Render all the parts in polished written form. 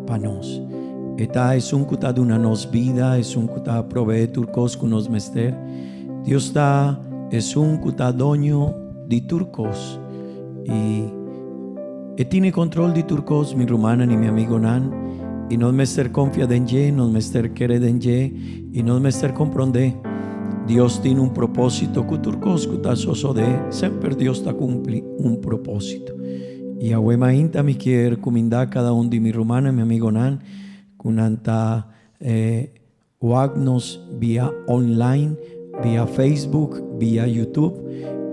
panos. Eta es un kuta duna nos vida, es un kuta provee turcos kunos mester. Dios ta es un kuta doño di turcos y tiene control di turcos mi rumana ni mi amigo nan y nos mester confia denye, nos mester quere denye y nos mester comprende. Dios tiene un propósito kuturcos kuta soso de sempre Dios ta cumpli un propósito. Y a huema inta mi quier cuminda cada un di mi rumana mi amigo nan kunanta wagnos vía online, vía Facebook, vía YouTube.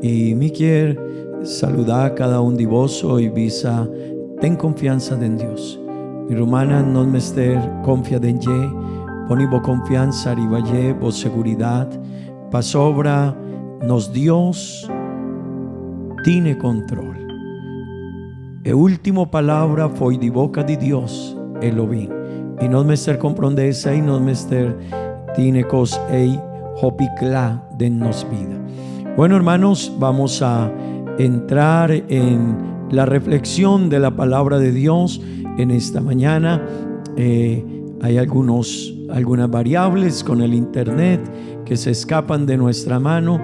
Y mi quier saludar a cada un de vos y visa ten confianza en Dios. Mi rumana non mester confia en ye, ponibo confianza arriba ye, vos seguridad, pa sobra nos Dios tiene control. E último palabra foi di boca di Dios, Elohim. Y no mester comprendesa y no mester tiene cos ei hopicla de nos vida. Bueno, hermanos, vamos a entrar en la reflexión de la palabra de Dios en esta mañana. Hay algunas variables con el internet que se escapan de nuestra mano,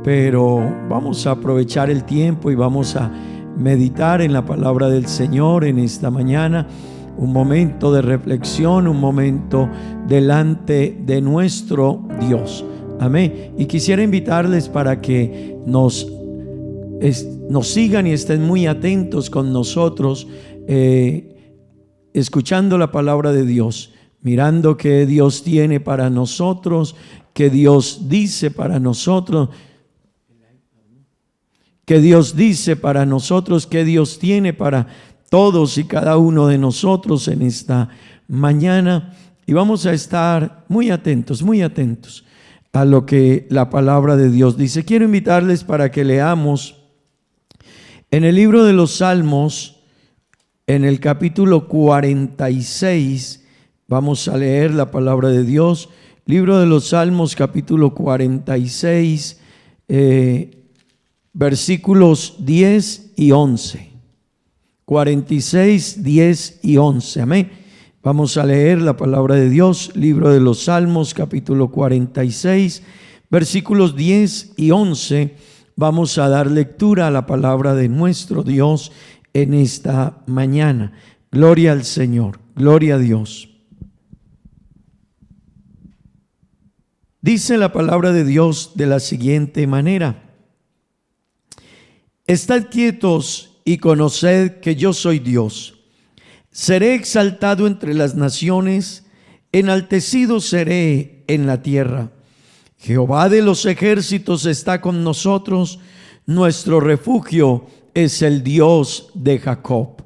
pero vamos a aprovechar el tiempo y vamos a meditar en la palabra del Señor en esta mañana. Un momento de reflexión, un momento delante de nuestro Dios. Amén. Y quisiera invitarles para que nos sigan y estén muy atentos con nosotros, escuchando la palabra de Dios, mirando qué Dios tiene para nosotros, qué Dios dice para nosotros, qué Dios dice para nosotros, qué Dios tiene para todos y cada uno de nosotros en esta mañana. Y vamos a estar muy atentos a lo que la palabra de Dios dice. Quiero invitarles para que leamos en el libro de los Salmos, en el capítulo 46. Vamos a leer la palabra de Dios. Libro de los Salmos, capítulo 46, versículos 10 y 11. 46, 10 y 11. Amén. Vamos a leer la palabra de Dios. Libro de los Salmos, capítulo 46, versículos 10 y 11. Vamos a dar lectura a la palabra de nuestro Dios en esta mañana. Gloria al Señor, gloria a Dios. Dice la palabra de Dios de la siguiente manera: Estad quietos y conoced que yo soy Dios. Seré exaltado entre las naciones, enaltecido seré en la tierra. Jehová de los ejércitos está con nosotros, nuestro refugio es el Dios de Jacob.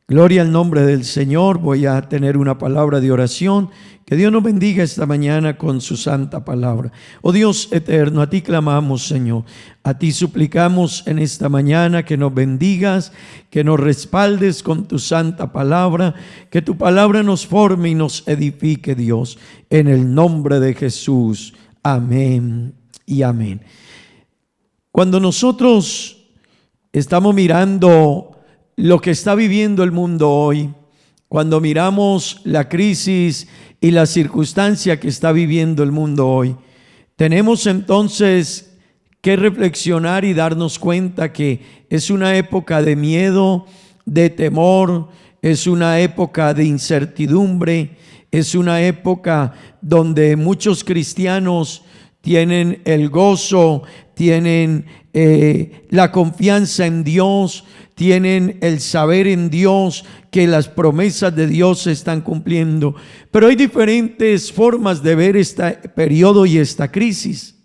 Gloria al nombre del Señor. Voy a tener una palabra de oración. Que Dios nos bendiga esta mañana con su santa palabra. Oh Dios eterno, a ti clamamos, Señor. A ti suplicamos en esta mañana que nos bendigas, que nos respaldes con tu santa palabra, que tu palabra nos forme y nos edifique, Dios, en el nombre de Jesús. Amén y amén. Cuando nosotros estamos mirando lo que está viviendo el mundo hoy, cuando miramos la crisis y la circunstancia que está viviendo el mundo hoy, tenemos entonces que reflexionar y darnos cuenta que es una época de miedo, de temor, es una época de incertidumbre, es una época donde muchos cristianos tienen el gozo, tienen la confianza en Dios, tienen el saber en Dios que las promesas de Dios se están cumpliendo. Pero hay diferentes formas de ver este periodo y esta crisis.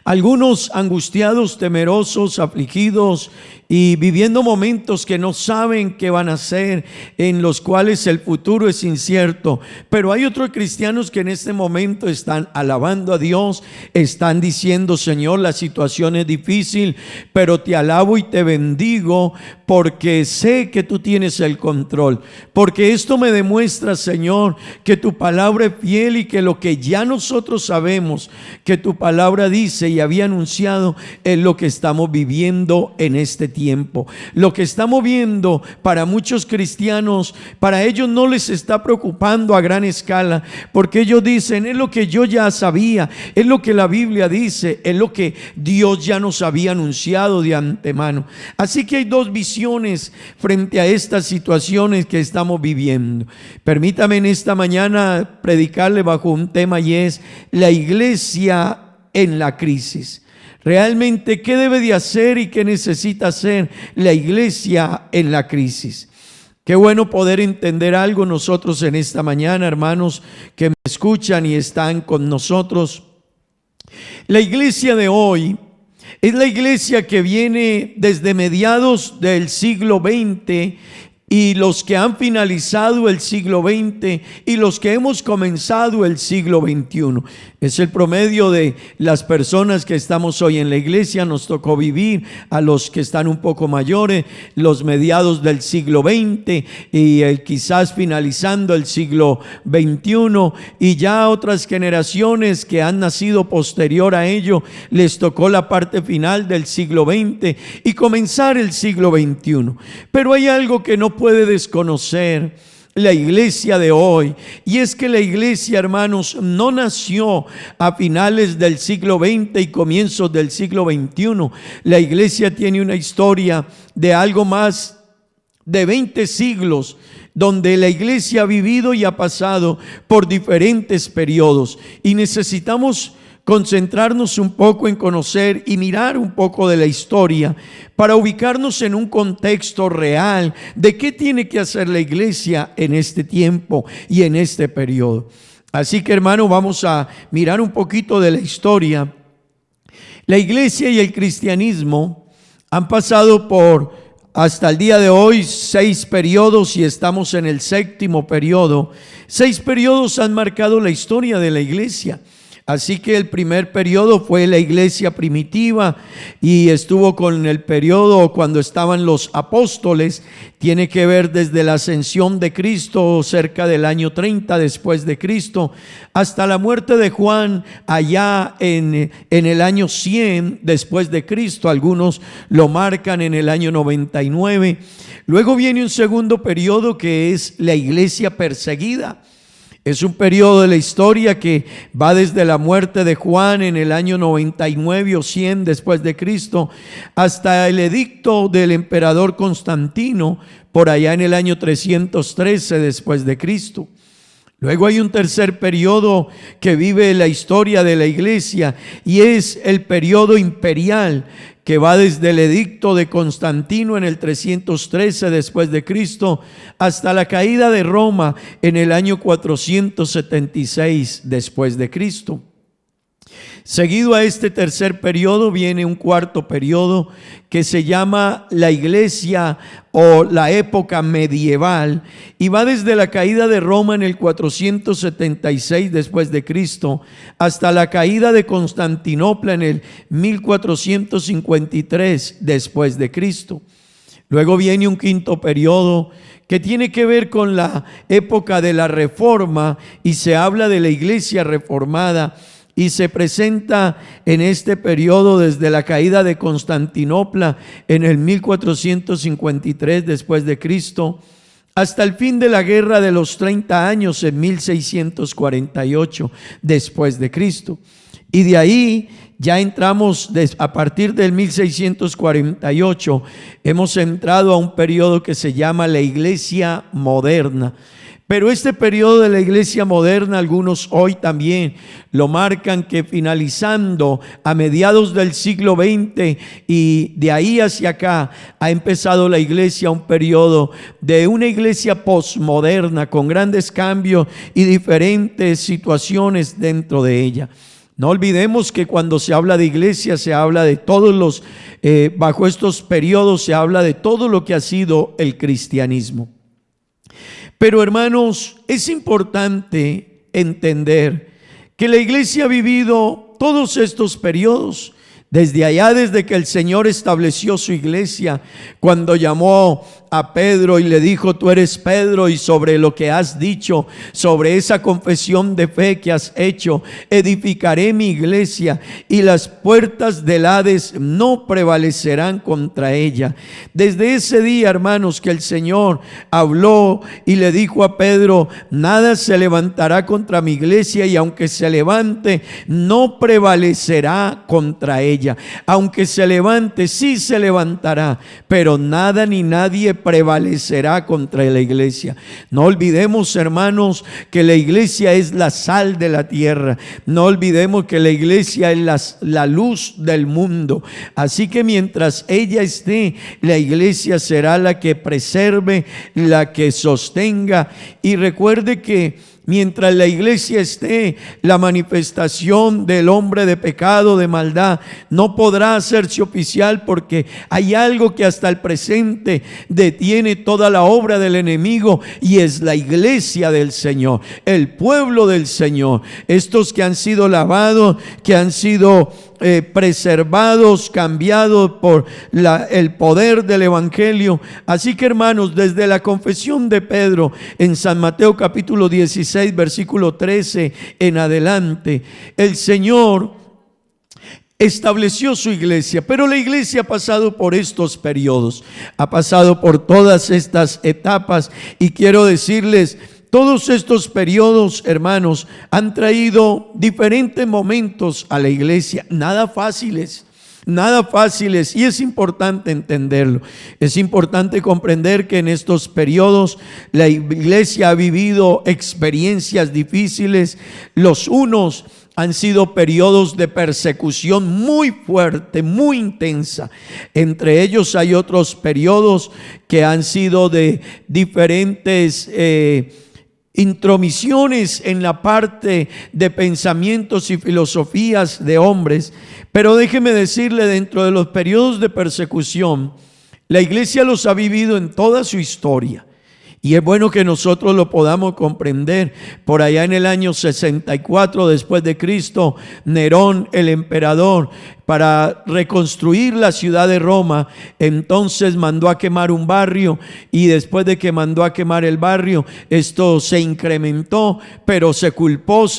Algunos angustiados, temerosos, afligidos y viviendo momentos que no saben qué van a hacer, en los cuales el futuro es incierto. Pero hay otros cristianos que en este momento están alabando a Dios, están diciendo: Señor, la situación es difícil, pero te alabo y te bendigo porque sé que tú tienes el control. Porque esto me demuestra, Señor, que tu palabra es fiel y que lo que ya nosotros sabemos, que tu palabra dice, y ya había anunciado es lo que estamos viviendo en este tiempo. Lo que estamos viendo para muchos cristianos, para ellos no les está preocupando a gran escala, porque ellos dicen, es lo que yo ya sabía, es lo que la Biblia dice, es lo que Dios ya nos había anunciado de antemano. Así que hay dos visiones frente a estas situaciones que estamos viviendo. Permítame en esta mañana predicarle bajo un tema, y es la iglesia en la crisis. Realmente, ¿qué debe de hacer y qué necesita hacer la iglesia en la crisis? Qué bueno poder entender algo nosotros en esta mañana, hermanos que me escuchan y están con nosotros. La iglesia de hoy es la iglesia que viene desde mediados del siglo XX, y los que han finalizado el siglo XX y los que hemos comenzado el siglo XXI. Es el promedio de las personas que estamos hoy en la iglesia. Nos tocó vivir a los que están un poco mayores, los mediados del siglo XX y quizás finalizando el siglo XXI, y ya otras generaciones que han nacido posterior a ello, les tocó la parte final del siglo XX y comenzar el siglo XXI. Pero hay algo que no puede desconocer la iglesia de hoy, y es que la iglesia, hermanos, no nació a finales del siglo XX y comienzos del siglo XXI. La iglesia tiene una historia de algo más de 20 siglos, donde la iglesia ha vivido y ha pasado por diferentes periodos, y necesitamos concentrarnos un poco en conocer y mirar un poco de la historia para ubicarnos en un contexto real de qué tiene que hacer la iglesia en este tiempo y en este periodo. Así que, hermano, vamos a mirar un poquito de la historia. La iglesia y el cristianismo han pasado por, hasta el día de hoy, 6 periodos, y estamos en el 7º periodo. 6 periodos han marcado la historia de la iglesia. Así que el primer periodo fue la iglesia primitiva, y estuvo con el periodo cuando estaban los apóstoles. Tiene que ver desde la ascensión de Cristo, cerca del año 30 después de Cristo, hasta la muerte de Juan allá en el año 100 después de Cristo. Algunos lo marcan en el año 99. Luego viene un segundo periodo que es la iglesia perseguida. Es un periodo de la historia que va desde la muerte de Juan en el año 99 o 100 después de Cristo hasta el edicto del emperador Constantino por allá en el año 313 después de Cristo. Luego hay un tercer periodo que vive la historia de la iglesia, y es el periodo imperial, que va desde el edicto de Constantino en el 313 después de Cristo hasta la caída de Roma en el año 476 después de Cristo. Seguido a este tercer periodo viene un cuarto periodo que se llama la iglesia o la época medieval, y va desde la caída de Roma en el 476 después de Cristo hasta la caída de Constantinopla en el 1453 después de Cristo. Luego viene un quinto periodo que tiene que ver con la época de la Reforma, y se habla de la iglesia reformada, y se presenta en este periodo desde la caída de Constantinopla en el 1453 después de Cristo hasta el fin de la guerra de los 30 años en 1648 después de Cristo. Y de ahí ya entramos, a partir del 1648, hemos entrado a un periodo que se llama la iglesia moderna. Pero este periodo de la iglesia moderna, algunos hoy también lo marcan que finalizando a mediados del siglo XX y de ahí hacia acá ha empezado la iglesia un periodo de una iglesia posmoderna con grandes cambios y diferentes situaciones dentro de ella. No olvidemos que cuando se habla de iglesia se habla de todos los, bajo estos periodos se habla de todo lo que ha sido el cristianismo. Pero, hermanos, es importante entender que la iglesia ha vivido todos estos periodos Desde allá, desde que el Señor estableció su iglesia, cuando llamó a Pedro y le dijo: tú eres Pedro, y sobre lo que has dicho, sobre esa confesión de fe que has hecho, edificaré mi iglesia, y las puertas del Hades no prevalecerán contra ella. Desde ese día, hermanos, que el Señor habló y le dijo a Pedro: nada se levantará contra mi iglesia, y aunque se levante, no prevalecerá contra ella. Aunque se levante, sí se levantará, pero nada ni nadie prevalecerá contra la iglesia. No olvidemos, hermanos, que la iglesia es la sal de la tierra. No olvidemos que la iglesia es la luz del mundo. Así que mientras ella esté, la iglesia será la que preserve, la que sostenga. Y recuerde que mientras la iglesia esté, la manifestación del hombre de pecado, de maldad, no podrá hacerse oficial, porque hay algo que hasta el presente detiene toda la obra del enemigo, y es la iglesia del Señor, el pueblo del Señor. Estos que han sido lavados, que han sido preservados, cambiados por el poder del evangelio. Así que, hermanos, desde la confesión de Pedro en San Mateo capítulo 16 versículo 13 en adelante, el Señor estableció su iglesia. Pero la iglesia ha pasado por estos periodos, ha pasado por todas estas etapas, y quiero decirles: todos estos periodos, hermanos, han traído diferentes momentos a la iglesia, nada fáciles, y es importante entenderlo. Es importante comprender que en estos periodos la iglesia ha vivido experiencias difíciles. Los unos han sido periodos de persecución muy fuerte, muy intensa. Entre ellos hay otros periodos que han sido de diferentes intromisiones en la parte de pensamientos y filosofías de hombres. Pero déjeme decirle, dentro de los periodos de persecución, la iglesia los ha vivido en toda su historia. Y es bueno que nosotros lo podamos comprender. Por allá en el año 64 después de Cristo, Nerón, el emperador, para reconstruir la ciudad de Roma, entonces mandó a quemar un barrio, y después de que mandó a quemar el barrio, esto se incrementó, pero se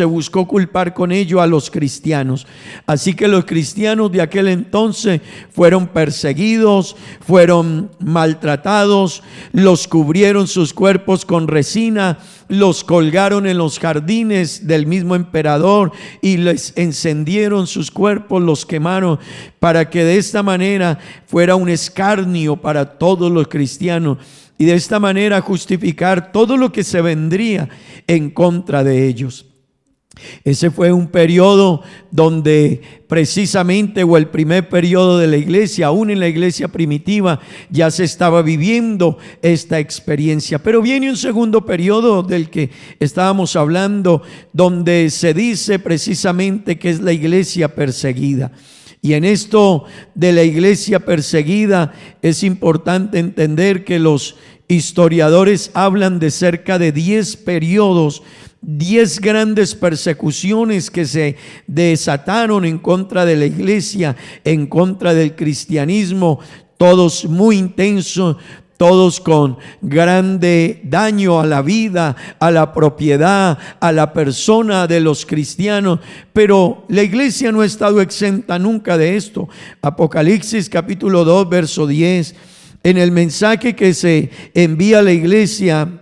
buscó culpar con ello a los cristianos. Así que los cristianos de aquel entonces fueron perseguidos, fueron maltratados, los cubrieron sus cuerpos con resina, los colgaron en los jardines del mismo emperador y les encendieron sus cuerpos, los quemaron, para que de esta manera fuera un escarnio para todos los cristianos, y de esta manera justificar todo lo que se vendría en contra de ellos. Ese fue un periodo donde precisamente, o el primer periodo de la iglesia, aún en la iglesia primitiva, ya se estaba viviendo esta experiencia. Pero viene un segundo periodo del que estábamos hablando, donde se dice precisamente que es la iglesia perseguida. Y en esto de la iglesia perseguida es importante entender que los historiadores hablan de cerca de 10 periodos, 10 grandes persecuciones que se desataron en contra de la iglesia, en contra del cristianismo, todos muy intensos, todos con grande daño a la vida, a la propiedad, a la persona de los cristianos. Pero la iglesia no ha estado exenta nunca de esto. Apocalipsis capítulo 2 verso 10, en el mensaje que se envía a la iglesia,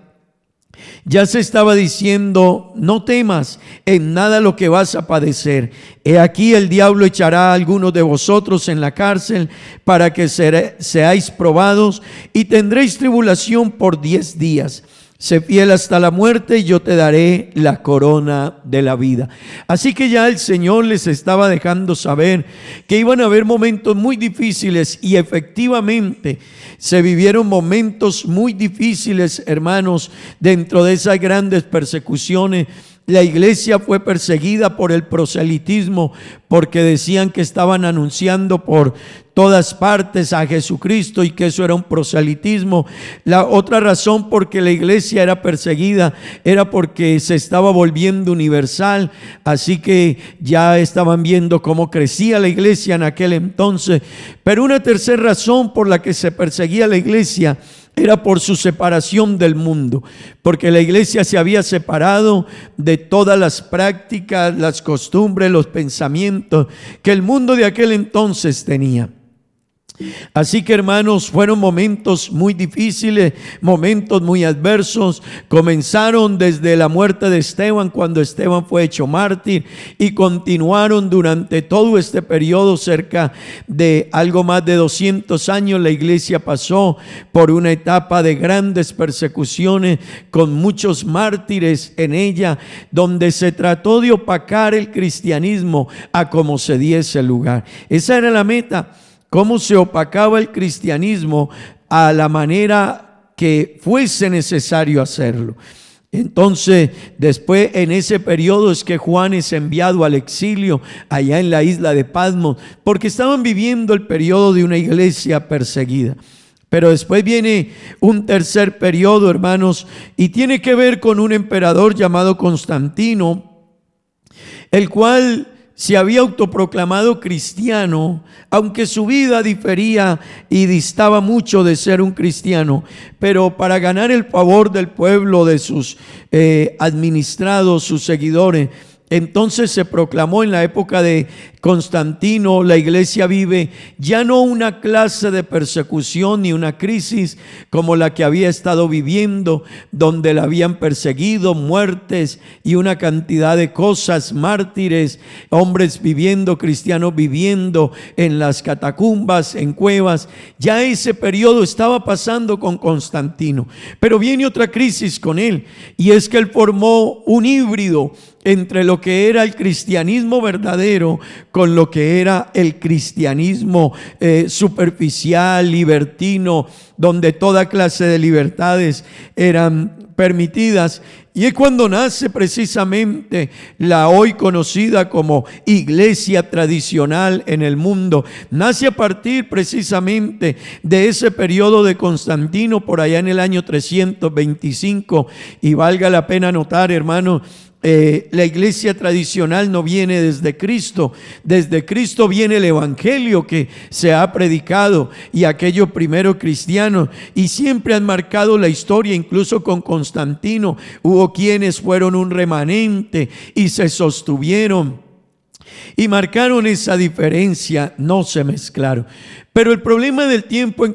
ya se estaba diciendo: no temas en nada lo que vas a padecer. He aquí, el diablo echará a algunos de vosotros en la cárcel para que seáis probados, y tendréis tribulación por 10 días. Sé fiel hasta la muerte, y yo te daré la corona de la vida. Así que ya el Señor les estaba dejando saber que iban a haber momentos muy difíciles, y efectivamente se vivieron momentos muy difíciles, hermanos, dentro de esas grandes persecuciones. la iglesia fue perseguida por el proselitismo, porque decían que estaban anunciando por todas partes a Jesucristo y que eso era un proselitismo. La otra razón por que la iglesia era perseguida era porque se estaba volviendo universal, así que ya estaban viendo cómo crecía la iglesia en aquel entonces. Pero una tercera razón por la que se perseguía la iglesia era por su separación del mundo, porque la iglesia se había separado de todas las prácticas, las costumbres, los pensamientos que el mundo de aquel entonces tenía. Así que, hermanos, fueron momentos muy difíciles, momentos muy adversos. Comenzaron desde la muerte de Esteban, cuando Esteban fue hecho mártir, y continuaron durante todo este periodo. Cerca de algo más de 200 años la iglesia pasó por una etapa de grandes persecuciones, con muchos mártires en ella, donde se trató de opacar el cristianismo a como se diese lugar. Esa era la meta, cómo se opacaba el cristianismo a la manera que fuese necesario hacerlo. Entonces, después en ese periodo es que Juan es enviado al exilio allá en la isla de Patmos, porque estaban viviendo el periodo de una iglesia perseguida. Pero después viene un tercer periodo, hermanos, y tiene que ver con un emperador llamado Constantino, el cual se había autoproclamado cristiano, aunque su vida difería y distaba mucho de ser un cristiano. Pero para ganar el favor del pueblo, de sus administrados, sus seguidores, entonces se proclamó en la época de Constantino. La iglesia vive ya no una clase de persecución ni una crisis como la que había estado viviendo, donde la habían perseguido, muertes y una cantidad de cosas, mártires, hombres viviendo, cristianos viviendo en las catacumbas, en cuevas. Ya ese periodo estaba pasando con Constantino, pero viene otra crisis con él, y es que él formó un híbrido entre lo que era el cristianismo verdadero con lo que era el cristianismo superficial, libertino, donde toda clase de libertades eran permitidas. Y es cuando nace precisamente la hoy conocida como iglesia tradicional en el mundo. Nace a partir precisamente de ese periodo de Constantino, por allá en el año 325. Y valga la pena notar, hermanos, la iglesia tradicional no viene desde Cristo. Desde Cristo viene el evangelio que se ha predicado y aquellos primeros cristianos, y siempre han marcado la historia. Incluso con Constantino hubo quienes fueron un remanente y se sostuvieron y marcaron esa diferencia, no se mezclaron. Pero el problema del tiempo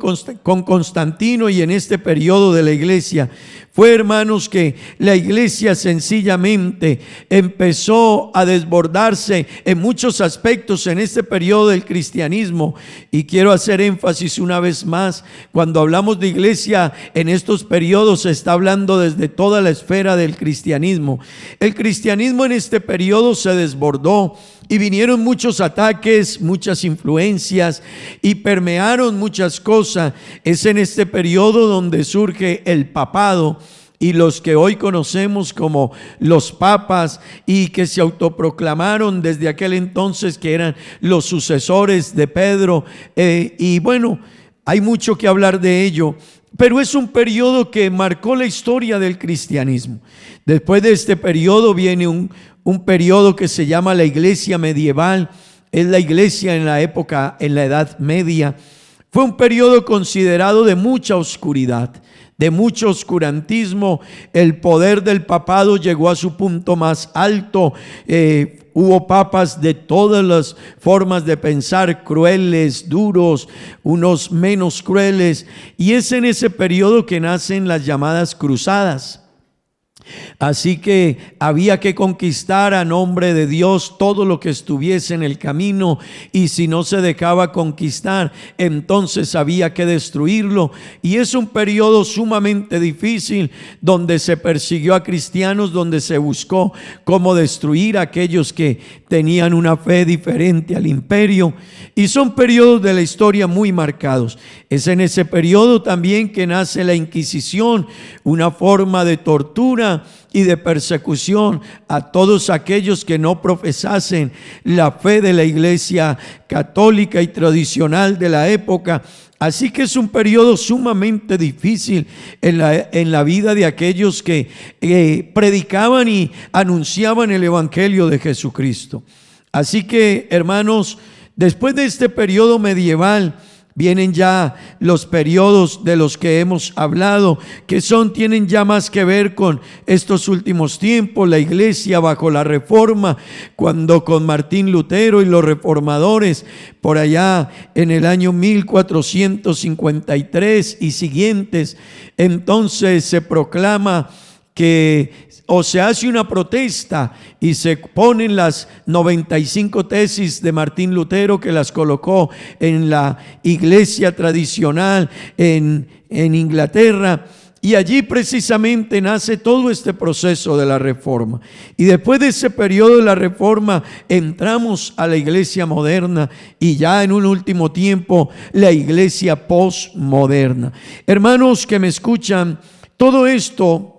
con Constantino y en este periodo de la iglesia fue, hermanos, que la iglesia sencillamente empezó a desbordarse en muchos aspectos en este periodo del cristianismo. Y quiero hacer énfasis una vez más: cuando hablamos de iglesia en estos periodos, se está hablando desde toda la esfera del cristianismo. El cristianismo en este periodo se desbordó y vinieron muchos ataques, muchas influencias, y permearon muchas cosas. Es en este periodo donde surge el papado y los que hoy conocemos como los papas, y que se autoproclamaron desde aquel entonces que eran los sucesores de Pedro. Y bueno, hay mucho que hablar de ello, pero es un periodo que marcó la historia del cristianismo. Después de este periodo viene un periodo que se llama la iglesia medieval. Es la iglesia en la época, en la Edad Media. Fue un periodo considerado de mucha oscuridad, de mucho oscurantismo. El poder del papado llegó a su punto más alto. Hubo papas de todas las formas de pensar, crueles, duros, unos menos crueles. Y es en ese periodo que nacen las llamadas cruzadas. Así que había que conquistar a nombre de Dios todo lo que estuviese en el camino, y si no se dejaba conquistar, entonces había que destruirlo. Y es un periodo sumamente difícil, donde se persiguió a cristianos, donde se buscó cómo destruir a aquellos que tenían una fe diferente al imperio. Y son periodos de la historia muy marcados. Es en ese periodo también que nace la Inquisición, una forma de tortura afrenta y de persecución a todos aquellos que no profesasen la fe de la iglesia católica y tradicional de la época. Así que es un periodo sumamente difícil en la vida de aquellos que predicaban y anunciaban el Evangelio de Jesucristo. Así que, hermanos, después de este periodo medieval, vienen ya los periodos de los que hemos hablado, que tienen ya más que ver con estos últimos tiempos, la iglesia bajo la Reforma, cuando con Martín Lutero y los reformadores, por allá en el año 1453 y siguientes, entonces se proclama que se hace una protesta y se ponen las 95 tesis de Martín Lutero, que las colocó en la iglesia tradicional en Inglaterra, y allí precisamente nace todo este proceso de la Reforma. Y después de ese periodo de la Reforma entramos a la iglesia moderna, y ya en un último tiempo la iglesia postmoderna. Hermanos que me escuchan, todo esto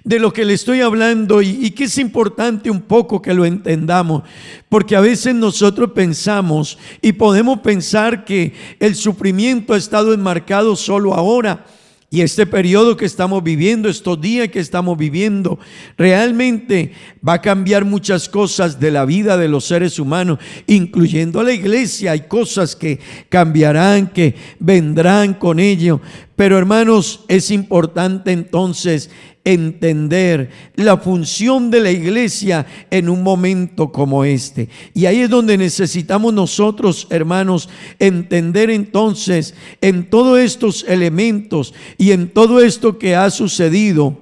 de lo que le estoy hablando y que es importante un poco que lo entendamos, porque a veces nosotros pensamos y podemos pensar que el sufrimiento ha estado enmarcado solo ahora. Y este periodo que estamos viviendo, estos días que estamos viviendo, realmente va a cambiar muchas cosas de la vida de los seres humanos, incluyendo a la iglesia. Hay cosas que cambiarán, que vendrán con ello. Pero hermanos, es importante entonces entender la función de la iglesia en un momento como este. Y ahí es donde necesitamos nosotros, hermanos, entender entonces en todos estos elementos y en todo esto que ha sucedido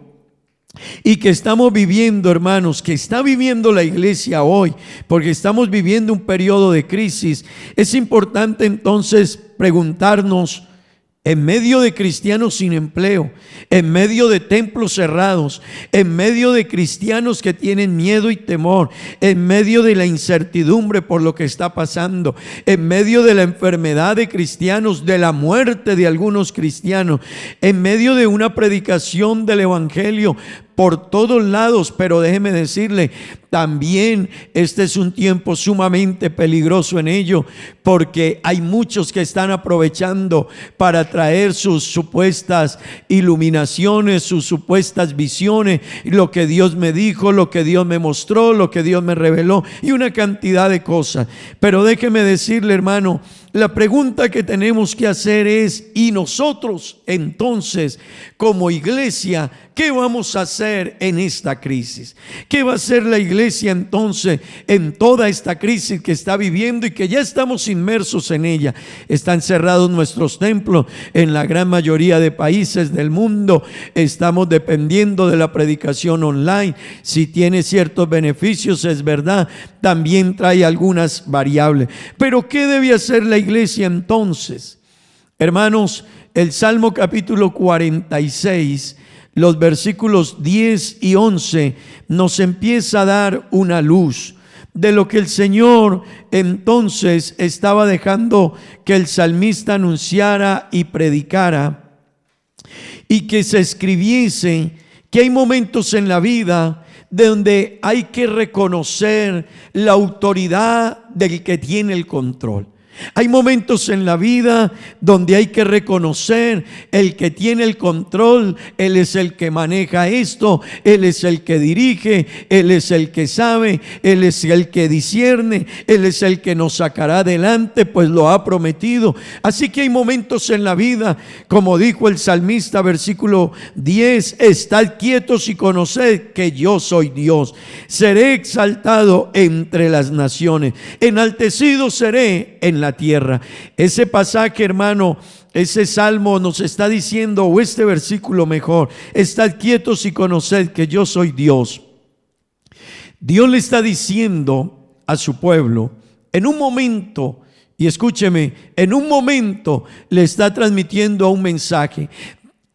y que estamos viviendo, hermanos, que está viviendo la iglesia hoy, porque estamos viviendo un periodo de crisis. Es importante entonces preguntarnos, en medio de cristianos sin empleo, en medio de templos cerrados, en medio de cristianos que tienen miedo y temor, en medio de la incertidumbre por lo que está pasando, en medio de la enfermedad de cristianos, de la muerte de algunos cristianos, en medio de una predicación del evangelio por todos lados. Pero déjeme decirle, también este es un tiempo sumamente peligroso en ello, porque hay muchos que están aprovechando para traer sus supuestas iluminaciones, sus supuestas visiones, lo que Dios me dijo, lo que Dios me mostró, lo que Dios me reveló y una cantidad de cosas. Pero déjeme decirle, hermano, la pregunta que tenemos que hacer es: ¿y nosotros entonces como iglesia qué vamos a hacer en esta crisis? ¿Qué va a hacer la iglesia entonces en toda esta crisis que está viviendo y que ya estamos inmersos en ella? Están cerrados nuestros templos en la gran mayoría de países del mundo. Estamos dependiendo de la predicación online. Si tiene ciertos beneficios, es verdad, también trae algunas variables. Pero ¿qué debe hacer la iglesia entonces? Hermanos, el Salmo capítulo 46, los versículos 10 y 11 nos empieza a dar una luz de lo que el Señor entonces estaba dejando que el salmista anunciara y predicara, y que se escribiese que hay momentos en la vida donde hay que reconocer la autoridad del que tiene el control. Hay momentos en la vida donde hay que reconocer el que tiene el control. Él es el que maneja esto, Él es el que dirige, Él es el que sabe, Él es el que discierne, Él es el que nos sacará adelante, pues lo ha prometido. Así que hay momentos en la vida, como dijo el salmista, versículo 10: estad quietos y conoced que yo soy Dios. Seré exaltado entre las naciones, enaltecido seré en la tierra. Ese pasaje, hermano, ese salmo nos está diciendo, o este versículo mejor: estad quietos y conoced que yo soy Dios. Dios le está diciendo a su pueblo en un momento, y escúcheme, en un momento le está transmitiendo un mensaje.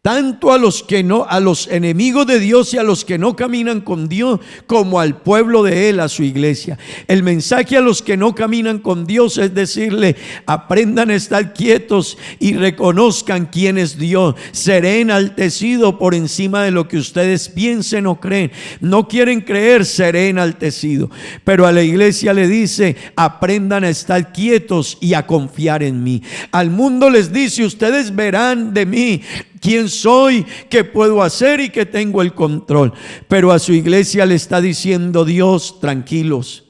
tanto a los que no, a los enemigos de Dios y a los que no caminan con Dios, como al pueblo de Él, a su iglesia. El mensaje a los que no caminan con Dios es decirle: aprendan a estar quietos y reconozcan quién es Dios. Seré enaltecido por encima de lo que ustedes piensen o creen. No quieren creer, seré enaltecido. Pero a la iglesia le dice: aprendan a estar quietos y a confiar en mí. Al mundo les dice: ustedes verán de mí quién soy, qué puedo hacer y que tengo el control. Pero a su iglesia le está diciendo Dios: tranquilos,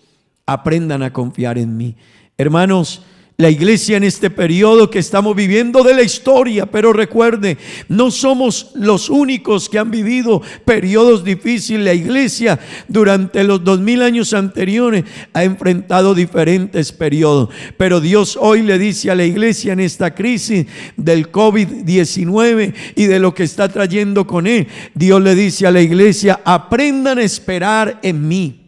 aprendan a confiar en mí. Hermanos, la iglesia en este periodo que estamos viviendo de la historia, pero recuerde, no somos los únicos que han vivido periodos difíciles. La iglesia durante los 2000 años anteriores ha enfrentado diferentes periodos, pero Dios hoy le dice a la iglesia en esta crisis del COVID-19 y de lo que está trayendo con él, Dios le dice a la iglesia: aprendan a esperar en mí.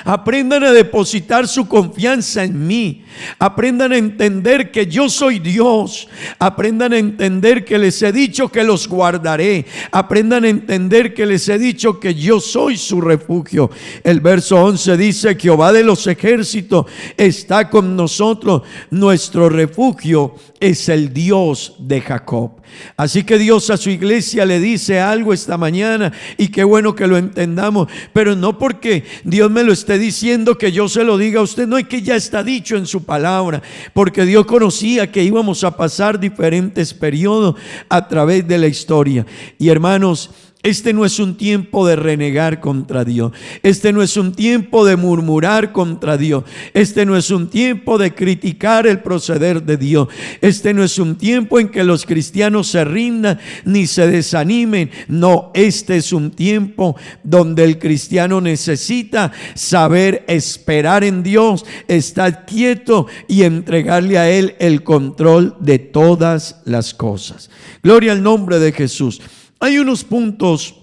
Aprendan a depositar su confianza en mí. Aprendan a entender que yo soy Dios. Aprendan a entender que les he dicho que los guardaré. Aprendan a entender que les he dicho que yo soy su refugio. El verso 11 dice: Jehová de los ejércitos está con nosotros. Nuestro refugio es el Dios de Jacob. Así que Dios a su iglesia le dice algo esta mañana, y qué bueno que lo entendamos, pero no porque Dios me lo esté diciendo que yo se lo diga a usted, no, es que ya está dicho en su palabra, porque Dios conocía que íbamos a pasar diferentes periodos a través de la historia. Y hermanos, este no es un tiempo de renegar contra Dios. Este no es un tiempo de murmurar contra Dios. Este no es un tiempo de criticar el proceder de Dios. Este no es un tiempo en que los cristianos se rindan ni se desanimen. No, este es un tiempo donde el cristiano necesita saber esperar en Dios, estar quieto y entregarle a Él el control de todas las cosas. Gloria al nombre de Jesús. Hay unos puntos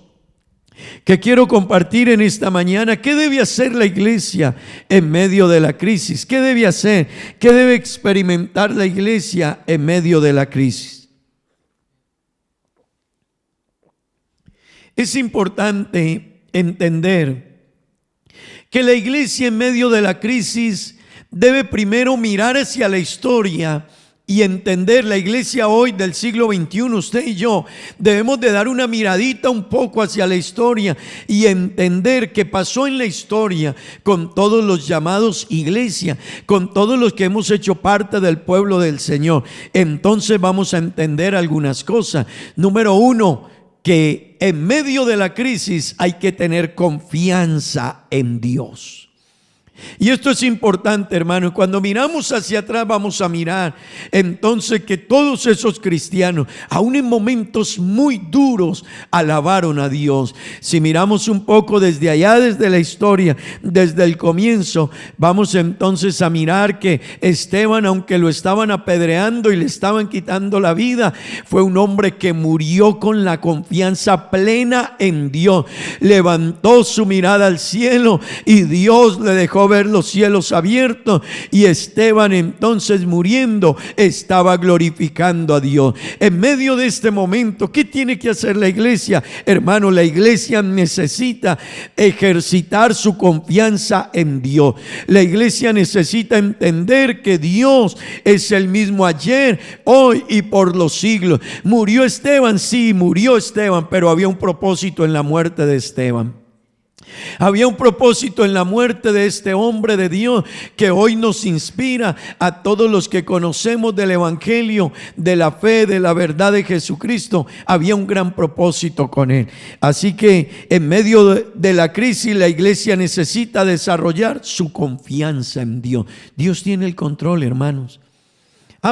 que quiero compartir en esta mañana. ¿Qué debe hacer la iglesia en medio de la crisis? ¿Qué debe hacer? ¿Qué debe experimentar la iglesia en medio de la crisis? Es importante entender que la iglesia en medio de la crisis debe primero mirar hacia la historia y entender. La iglesia hoy del siglo XXI, usted y yo, debemos de dar una miradita un poco hacia la historia y entender qué pasó en la historia con todos los llamados iglesia, con todos los que hemos hecho parte del pueblo del Señor. Entonces vamos a entender algunas cosas. Número uno, que en medio de la crisis hay que tener confianza en Dios. Y esto es importante, hermano. Cuando miramos hacia atrás vamos a mirar entonces que todos esos cristianos, aún en momentos muy duros, alabaron a Dios. Si miramos un poco desde allá, desde la historia, desde el comienzo, vamos entonces a mirar que Esteban, aunque lo estaban apedreando y le estaban quitando la vida, fue un hombre que murió con la confianza plena en Dios. Levantó su mirada al cielo y Dios le dejó ver los cielos abiertos, y Esteban entonces muriendo estaba glorificando a Dios. En medio de este momento, ¿qué tiene que hacer la iglesia? Hermano, la iglesia necesita ejercitar su confianza en Dios. La iglesia necesita entender que Dios es el mismo ayer, hoy y por los siglos. ¿Murió Esteban? Sí, murió Esteban, pero había un propósito en la muerte de Esteban. Había un propósito en la muerte de este hombre de Dios que hoy nos inspira a todos los que conocemos del evangelio, de la fe, de la verdad de Jesucristo. Había un gran propósito con él. Así que en medio de la crisis la iglesia necesita desarrollar su confianza en Dios. Dios tiene el control, hermanos.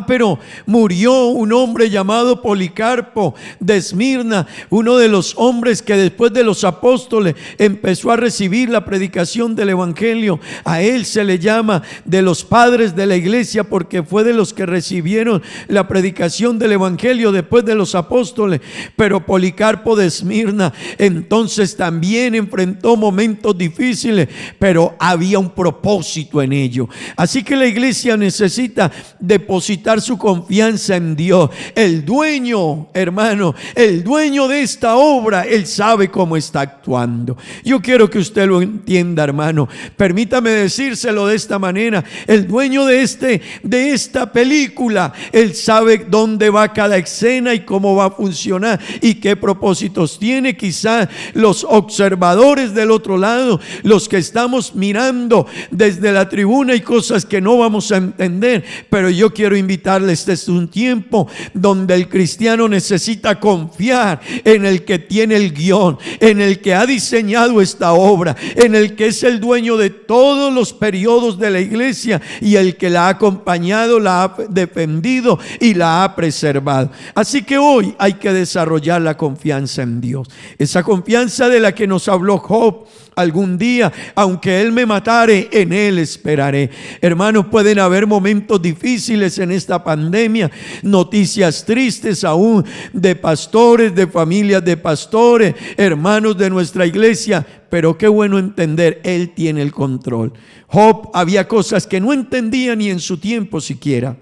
Pero murió un hombre llamado Policarpo de Esmirna, uno de los hombres que después de los apóstoles empezó a recibir la predicación del evangelio. A él se le llama de los padres de la iglesia porque fue de los que recibieron la predicación del evangelio después de los apóstoles. Pero Policarpo de Esmirna entonces también enfrentó momentos difíciles, pero había un propósito en ello. Así que la iglesia necesita depositar depositar su confianza en Dios. El dueño, hermano, el dueño de esta obra, Él sabe cómo está actuando. Yo quiero que usted lo entienda, hermano. Permítame decírselo de esta manera. El dueño de esta película, Él sabe dónde va cada escena y cómo va a funcionar y qué propósitos tiene. Quizás los observadores del otro lado, los que estamos mirando desde la tribuna, hay cosas que no vamos a entender, pero yo quiero invitarles. Este es un tiempo donde el cristiano necesita confiar en el que tiene el guión, en el que ha diseñado esta obra, en el que es el dueño de todos los periodos de la iglesia y el que la ha acompañado, la ha defendido y la ha preservado. Así que hoy hay que desarrollar la confianza en Dios, esa confianza de la que nos habló Job. Algún día, aunque Él me matare, en Él esperaré. Hermanos, pueden haber momentos difíciles en esta pandemia, noticias tristes aún de pastores, de familias de pastores, hermanos de nuestra iglesia, pero qué bueno entender, Él tiene el control. Job había cosas que no entendía ni en su tiempo siquiera.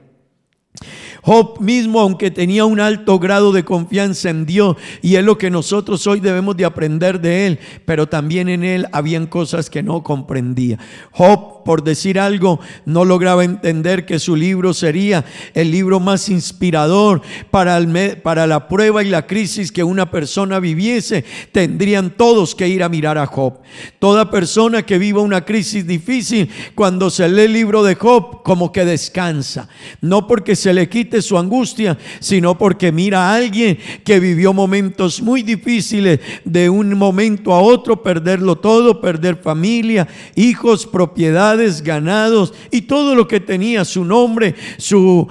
Job mismo, aunque tenía un alto grado de confianza en Dios, y es lo que nosotros hoy debemos de aprender de él, pero también en él habían cosas que no comprendía. Job, por decir algo, no lograba entender que su libro sería el libro más inspirador para la prueba y la crisis que una persona viviese. Tendrían todos que ir a mirar a Job. Toda persona que viva una crisis difícil, cuando se lee el libro de Job, como que descansa, no porque se le quite su angustia, sino porque mira a alguien que vivió momentos muy difíciles, de un momento a otro perderlo todo, perder familia, hijos, propiedades, ganados y todo lo que tenía, su nombre, su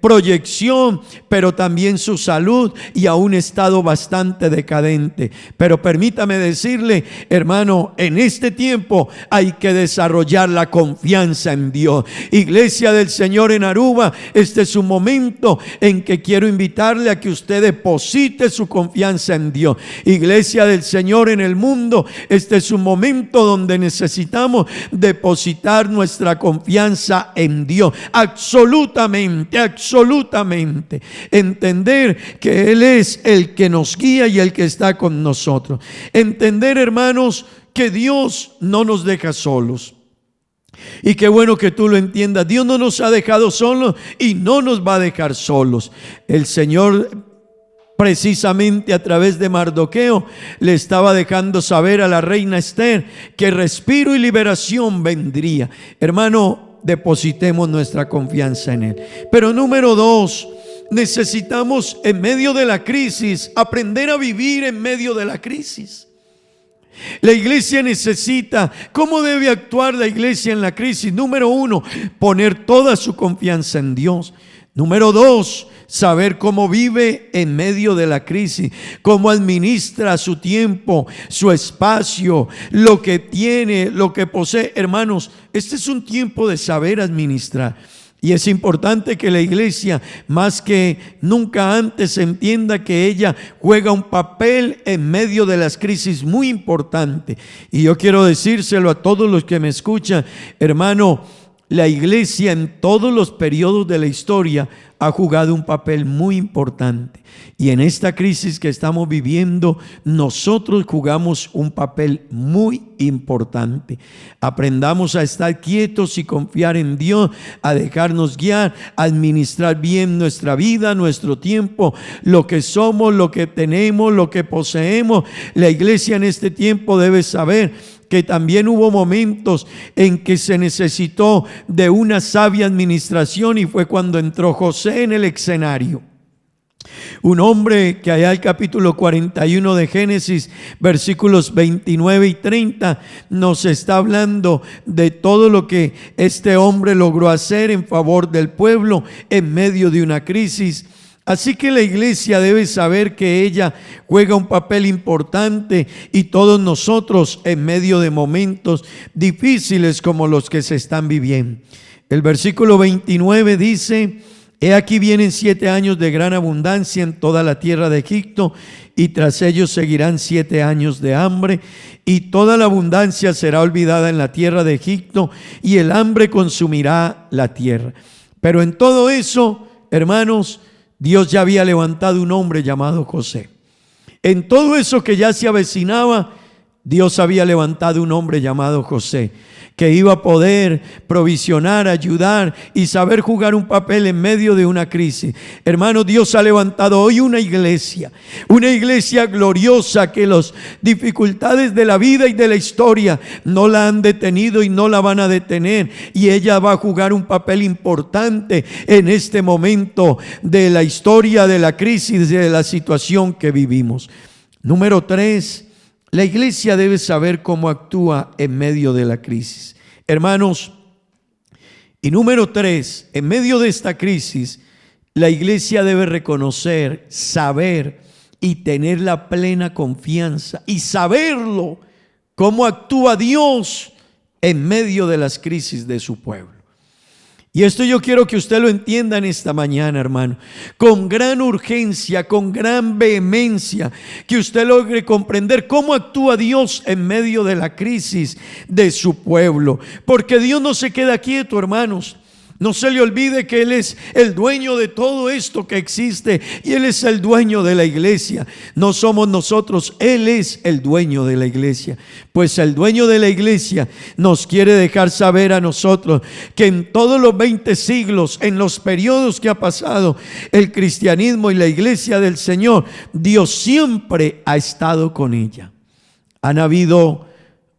proyección, pero también su salud, y a un estado bastante decadente. Pero permítame decirle, hermano, en este tiempo hay que desarrollar la confianza en Dios. Iglesia del Señor en Aruba, este es un momento en que quiero invitarle a que usted deposite su confianza en Dios. Iglesia del Señor en el mundo, este es un momento donde necesitamos depositar nuestra confianza en Dios. Absolutamente. Entender que Él es el que nos guía y el que está con nosotros. Entender, hermanos, que Dios no nos deja solos. Y qué bueno que tú lo entiendas. Dios no nos ha dejado solos y no nos va a dejar solos. El Señor, precisamente a través de Mardoqueo, le estaba dejando saber a la reina Esther que respiro y liberación vendría. Hermano, depositemos nuestra confianza en Él. Pero número 2, necesitamos en medio de la crisis aprender a vivir en medio de la crisis. La iglesia necesita, ¿cómo debe actuar la iglesia en la crisis? Número 1, poner toda su confianza en Dios. Número 2, saber cómo vive en medio de la crisis, cómo administra su tiempo, su espacio, lo que tiene, lo que posee. Hermanos, este es un tiempo de saber administrar. Y es importante que la iglesia, más que nunca antes, entienda que ella juega un papel en medio de las crisis muy importante. Y yo quiero decírselo a todos los que me escuchan, hermano, la iglesia en todos los periodos de la historia ha jugado un papel muy importante. Y en esta crisis que estamos viviendo, nosotros jugamos un papel muy importante. Aprendamos a estar quietos y confiar en Dios, a dejarnos guiar, a administrar bien nuestra vida, nuestro tiempo, lo que somos, lo que tenemos, lo que poseemos. La iglesia en este tiempo debe saber que también hubo momentos en que se necesitó de una sabia administración, y fue cuando entró José en el escenario. Un hombre que allá el capítulo 41 de Génesis, versículos 29 y 30, nos está hablando de todo lo que este hombre logró hacer en favor del pueblo en medio de una crisis. Así que la iglesia debe saber que ella juega un papel importante, y todos nosotros en medio de momentos difíciles como los que se están viviendo. El versículo 29 dice: He aquí vienen 7 años de gran abundancia en toda la tierra de Egipto, y tras ellos seguirán 7 años de hambre, y toda la abundancia será olvidada en la tierra de Egipto, y el hambre consumirá la tierra. Pero en todo eso, hermanos, Dios ya había levantado un hombre llamado José. En todo eso que ya se avecinaba, Dios había levantado un hombre llamado José, que iba a poder provisionar, ayudar y saber jugar un papel en medio de una crisis. Hermano, Dios ha levantado hoy una iglesia gloriosa, que las dificultades de la vida y de la historia no la han detenido y no la van a detener. Y ella va a jugar un papel importante en este momento de la historia, de la crisis, de la situación que vivimos. Número 3. La iglesia debe saber cómo actúa en medio de la crisis. Hermanos, y número 3, en medio de esta crisis, la iglesia debe reconocer, saber y tener la plena confianza y saberlo, cómo actúa Dios en medio de las crisis de su pueblo. Y esto yo quiero que usted lo entienda en esta mañana, hermano, con gran urgencia, con gran vehemencia, que usted logre comprender cómo actúa Dios en medio de la crisis de su pueblo. Porque Dios no se queda quieto, hermanos. No se le olvide que Él es el dueño de todo esto que existe y Él es el dueño de la iglesia. No somos nosotros, Él es el dueño de la iglesia. Pues el dueño de la iglesia nos quiere dejar saber a nosotros que en todos los 20 siglos, en los periodos que ha pasado el cristianismo y la iglesia del Señor, Dios siempre ha estado con ella. Han habido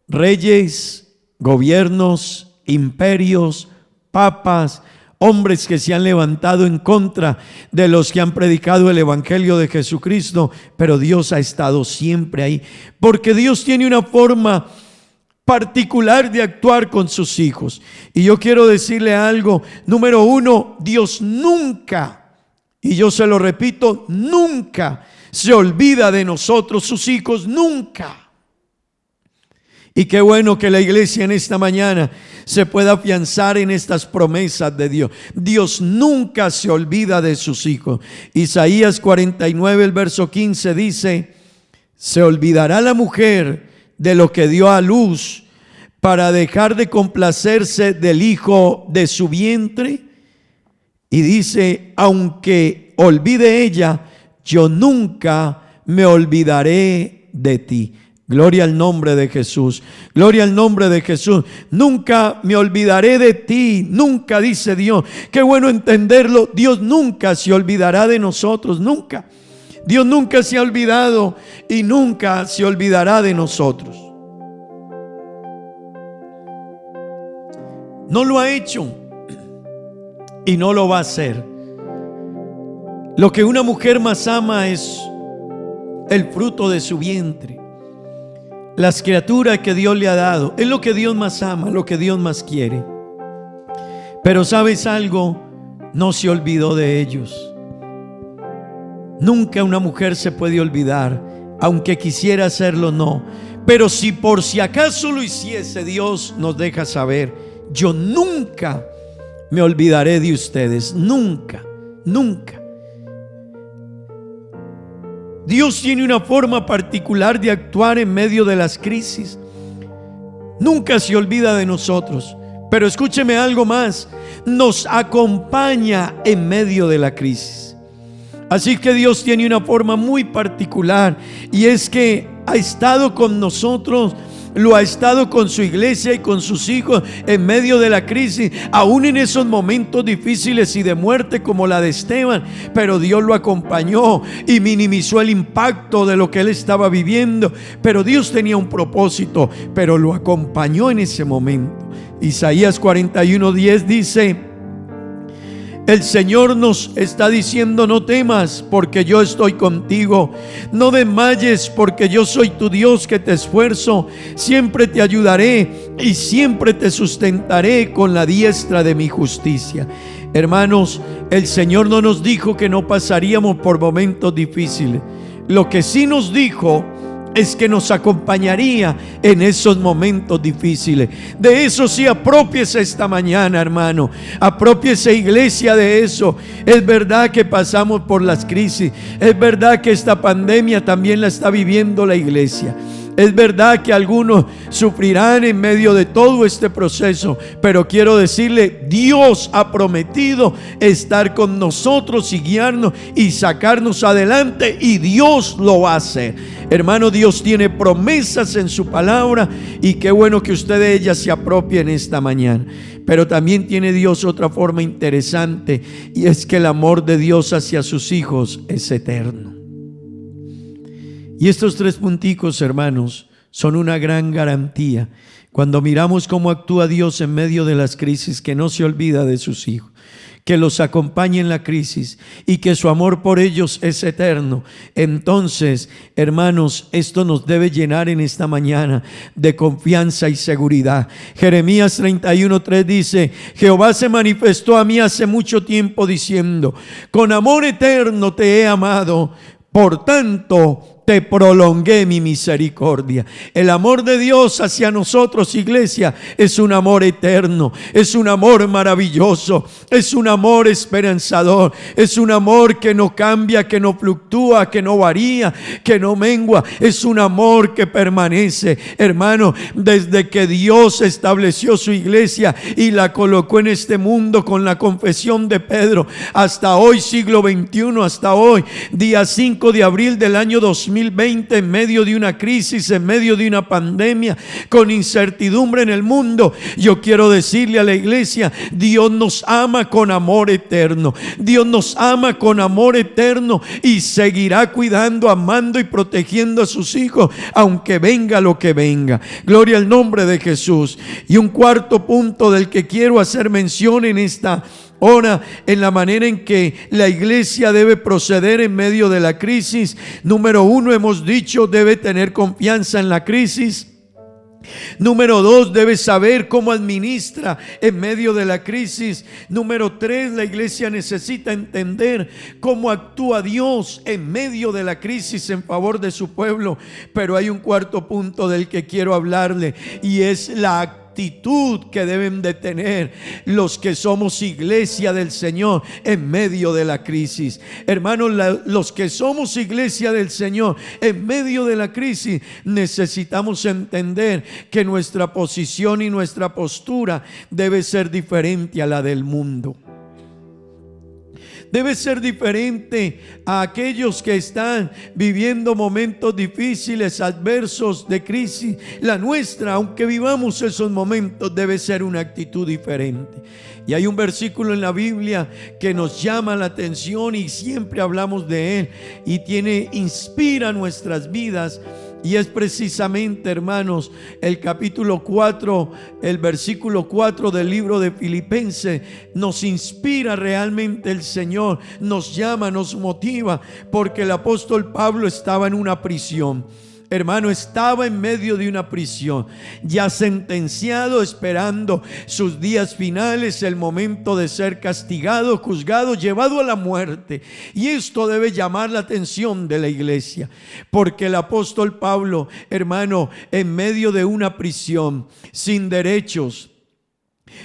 reyes, gobiernos, imperios, papas, hombres que se han levantado en contra de los que han predicado el evangelio de Jesucristo, pero Dios ha estado siempre ahí, porque Dios tiene una forma particular de actuar con sus hijos. Y yo quiero decirle algo. Número 1, Dios nunca, y yo se lo repito, nunca se olvida de nosotros, sus hijos, nunca. Y qué bueno que la iglesia en esta mañana se pueda afianzar en estas promesas de Dios. Dios nunca se olvida de sus hijos. Isaías 49, el verso 15 dice: ¿se olvidará la mujer de lo que dio a luz para dejar de complacerse del hijo de su vientre? Y dice: aunque olvide ella, yo nunca me olvidaré de ti. Gloria al nombre de Jesús, gloria al nombre de Jesús. Nunca me olvidaré de ti, nunca, dice Dios. Qué bueno entenderlo. Dios nunca se olvidará de nosotros, nunca. Dios nunca se ha olvidado y nunca se olvidará de nosotros. No lo ha hecho y no lo va a hacer. Lo que una mujer más ama es el fruto de su vientre. Las criaturas que Dios le ha dado, es lo que Dios más ama, lo que Dios más quiere. Pero ¿sabes algo? No se olvidó de ellos. Nunca una mujer se puede olvidar, aunque quisiera hacerlo, no. Pero si por si acaso lo hiciese, Dios nos deja saber: yo nunca me olvidaré de ustedes, nunca, nunca. Dios tiene una forma particular de actuar en medio de las crisis. Nunca se olvida de nosotros. Pero escúcheme algo más: nos acompaña en medio de la crisis. Así que Dios tiene una forma muy particular, y es que ha estado con nosotros, lo ha estado con su iglesia y con sus hijos en medio de la crisis, aún en esos momentos difíciles y de muerte como la de Esteban. Pero Dios lo acompañó y minimizó el impacto de lo que él estaba viviendo. Pero Dios tenía un propósito, pero lo acompañó en ese momento. Isaías 41:10 dice: el Señor nos está diciendo: no temas, porque yo estoy contigo. No desmayes, porque yo soy tu Dios que te esfuerzo. Siempre te ayudaré y siempre te sustentaré con la diestra de mi justicia. Hermanos, el Señor no nos dijo que no pasaríamos por momentos difíciles. Lo que sí nos dijo es que nos acompañaría en esos momentos difíciles. De eso sí, aprópiese esta mañana, hermano. Aprópiese, iglesia, de eso. Es verdad que pasamos por las crisis. Es verdad que esta pandemia también la está viviendo la iglesia. Es verdad que algunos sufrirán en medio de todo este proceso, pero quiero decirle, Dios ha prometido estar con nosotros y guiarnos y sacarnos adelante, y Dios lo va a hacer. Hermano, Dios tiene promesas en su palabra, y qué bueno que usted de ellas se apropie en esta mañana. Pero también tiene Dios otra forma interesante, y es que el amor de Dios hacia sus hijos es eterno. Y estos 3 punticos, hermanos, son una gran garantía cuando miramos cómo actúa Dios en medio de las crisis, que no se olvida de sus hijos, que los acompaña en la crisis y que su amor por ellos es eterno. Entonces, hermanos, esto nos debe llenar en esta mañana de confianza y seguridad. Jeremías 31:3 dice: Jehová se manifestó a mí hace mucho tiempo diciendo: con amor eterno te he amado, por tanto te prolongué mi misericordia. El amor de Dios hacia nosotros, iglesia, es un amor eterno, es un amor maravilloso, es un amor esperanzador, es un amor que no cambia, que no fluctúa, que no varía, que no mengua. Es un amor que permanece, hermano, desde que Dios estableció su iglesia y la colocó en este mundo con la confesión de Pedro, hasta hoy, siglo XXI, hasta hoy, día 5 de abril del año 2020, en medio de una crisis, en medio de una pandemia, con incertidumbre en el mundo. Yo quiero decirle a la iglesia: Dios nos ama con amor eterno. Dios nos ama con amor eterno y seguirá cuidando, amando y protegiendo a sus hijos, aunque venga lo que venga. Gloria al nombre de Jesús. Y un cuarto punto del que quiero hacer mención en esta hora, en la manera en que la iglesia debe proceder en medio de la crisis. Número 1, hemos dicho, debe tener confianza en la crisis. Número 2, debe saber cómo administra en medio de la crisis. Número 3, la iglesia necesita entender cómo actúa Dios en medio de la crisis en favor de su pueblo. Pero hay un cuarto punto del que quiero hablarle, y es la actitud que deben de tener los que somos iglesia del Señor en medio de la crisis. Hermanos, los que somos iglesia del Señor en medio de la crisis, necesitamos entender que nuestra posición y nuestra postura debe ser diferente a la del mundo. Debe ser diferente a aquellos que están viviendo momentos difíciles, adversos, de crisis. La nuestra, aunque vivamos esos momentos, debe ser una actitud diferente. Y hay un versículo en la Biblia que nos llama la atención y siempre hablamos de él, y inspira nuestras vidas. Y es precisamente, hermanos, el capítulo 4, el versículo 4 del libro de Filipenses. Nos inspira realmente el Señor, nos llama, nos motiva, porque el apóstol Pablo estaba en una prisión. Hermano, estaba en medio de una prisión, ya sentenciado, esperando sus días finales, el momento de ser castigado, juzgado, llevado a la muerte. Y esto debe llamar la atención de la iglesia, porque el apóstol Pablo, hermano, en medio de una prisión, sin derechos,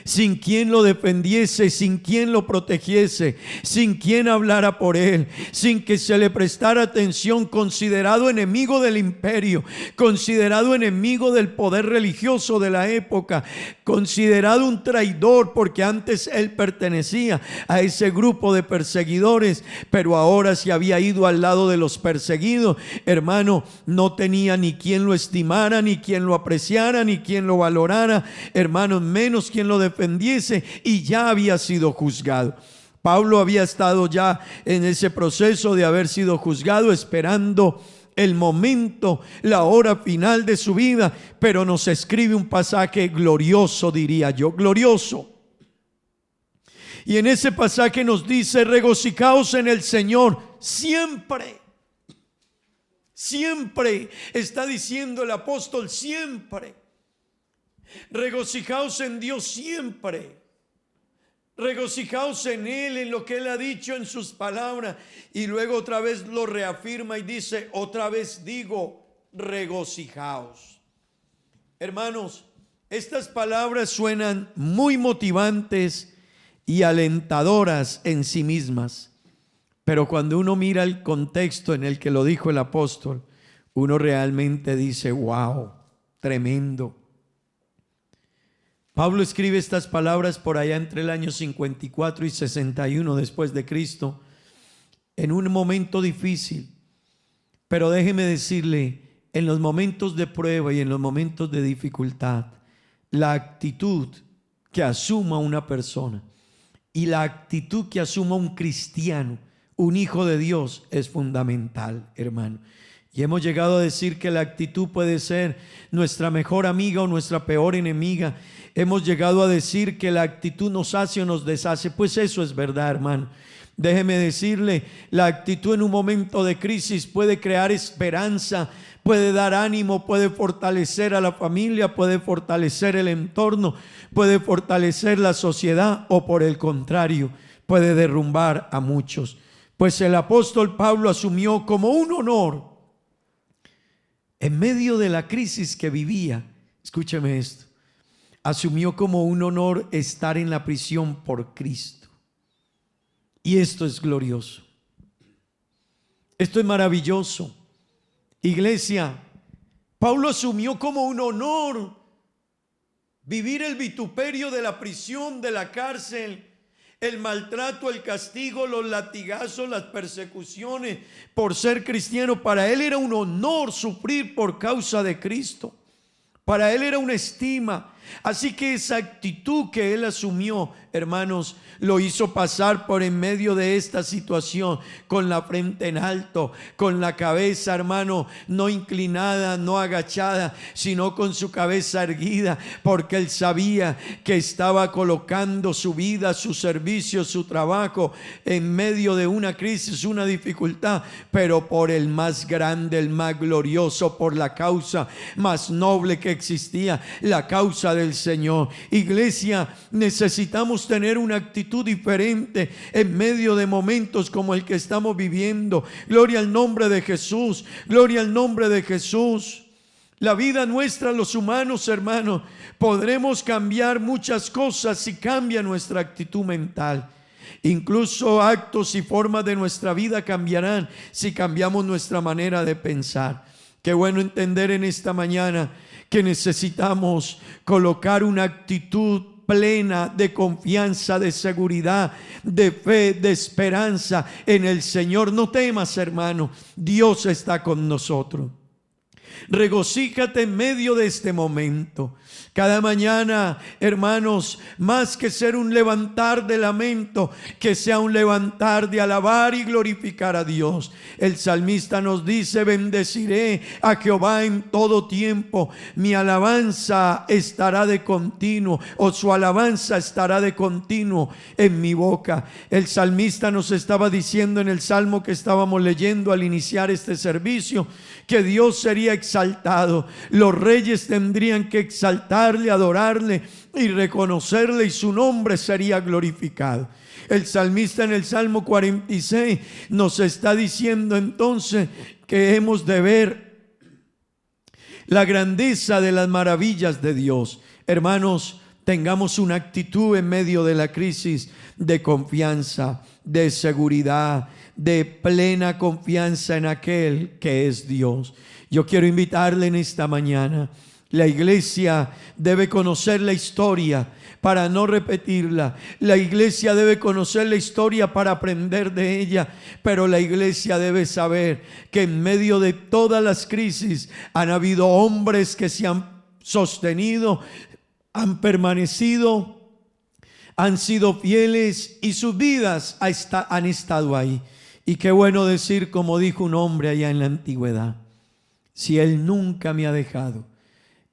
sin quien lo defendiese, sin quien lo protegiese, sin quien hablara por él, sin que se le prestara atención, considerado enemigo del imperio, considerado enemigo del poder religioso de la época, considerado un traidor, porque antes él pertenecía a ese grupo de perseguidores, pero ahora se había ido al lado de los perseguidos. Hermano, no tenía ni quien lo estimara, ni quien lo apreciara, ni quien lo valorara, hermano, menos quien lo defendiese, y ya había sido juzgado. Pablo había estado ya en ese proceso de haber sido juzgado, esperando el momento, la hora final de su vida, pero nos escribe un pasaje glorioso, diría yo, glorioso. Y en ese pasaje nos dice: regocijaos en el Señor siempre. Siempre, está diciendo el apóstol, siempre. Regocijaos en Dios siempre. Regocijaos en Él, en lo que Él ha dicho en sus palabras. Y luego otra vez lo reafirma y dice: otra vez digo, regocijaos. Hermanos, estas palabras suenan muy motivantes y alentadoras en sí mismas. Pero cuando uno mira el contexto en el que lo dijo el apóstol, uno realmente dice, wow, tremendo. Pablo escribe estas palabras por allá entre el año 54 y 61 después de Cristo, en un momento difícil. Pero déjeme decirle, en los momentos de prueba y en los momentos de dificultad, la actitud que asuma una persona y la actitud que asuma un cristiano, un hijo de Dios, es fundamental, hermano. Y hemos llegado a decir que la actitud puede ser nuestra mejor amiga o nuestra peor enemiga. Hemos llegado a decir que la actitud nos hace o nos deshace. Pues eso es verdad, hermano. Déjeme decirle, la actitud en un momento de crisis puede crear esperanza, puede dar ánimo, puede fortalecer a la familia, puede fortalecer el entorno, puede fortalecer la sociedad, o por el contrario, puede derrumbar a muchos. Pues el apóstol Pablo asumió como un honor, en medio de la crisis que vivía, escúcheme esto, asumió como un honor estar en la prisión por Cristo. Y esto es glorioso. Esto es maravilloso. Iglesia, Pablo asumió como un honor vivir el vituperio de la prisión, de la cárcel, el maltrato, el castigo, los latigazos, las persecuciones por ser cristiano. Para él era un honor sufrir por causa de Cristo. Para él era una estima. Así que esa actitud que él asumió, hermanos, lo hizo pasar por en medio de esta situación con la frente en alto, con la cabeza, hermano, no inclinada, no agachada, sino con su cabeza erguida, porque él sabía que estaba colocando su vida, su servicio, su trabajo en medio de una crisis, una dificultad, pero por el más grande, el más glorioso, por la causa más noble que existía, la causa del Señor. Iglesia, necesitamos tener una actitud diferente en medio de momentos como el que estamos viviendo. Gloria al nombre de Jesús, gloria al nombre de Jesús. La vida nuestra, los humanos, hermanos, podremos cambiar muchas cosas si cambia nuestra actitud mental. Incluso actos y formas de nuestra vida cambiarán si cambiamos nuestra manera de pensar. Qué bueno entender en esta mañana que necesitamos colocar una actitud plena de confianza, de seguridad, de fe, de esperanza en el Señor. No temas, hermano, Dios está con nosotros. Regocíjate en medio de este momento. Cada mañana, hermanos, más que ser un levantar de lamento, que sea un levantar de alabar y glorificar a Dios. El salmista nos dice: bendeciré a Jehová en todo tiempo, mi alabanza estará de continuo, o su alabanza estará de continuo en mi boca. El salmista nos estaba diciendo en el salmo que estábamos leyendo al iniciar este servicio, que Dios sería exaltado, los reyes tendrían que exaltarle, adorarle y reconocerle, y su nombre sería glorificado. El salmista en el Salmo 46 nos está diciendo entonces que hemos de ver la grandeza de las maravillas de Dios. Hermanos, tengamos una actitud en medio de la crisis de confianza, de seguridad, de plena confianza en aquel que es Dios. Yo quiero invitarle en esta mañana. La iglesia debe conocer la historia para no repetirla. La iglesia debe conocer la historia para aprender de ella. Pero la iglesia debe saber que en medio de todas las crisis han habido hombres que se han sostenido, han permanecido, han sido fieles y sus vidas han estado ahí. Y qué bueno decir, como dijo un hombre allá en la antigüedad: si Él nunca me ha dejado,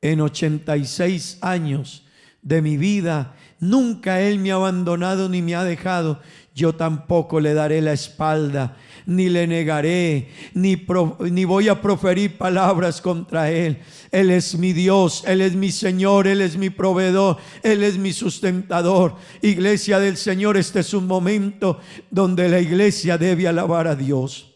en 86 años de mi vida, nunca Él me ha abandonado ni me ha dejado, yo tampoco le daré la espalda, ni le negaré, ni voy a proferir palabras contra Él. Él es mi Dios, Él es mi Señor, Él es mi proveedor, Él es mi sustentador. Iglesia del Señor, este es un momento donde la iglesia debe alabar a Dios,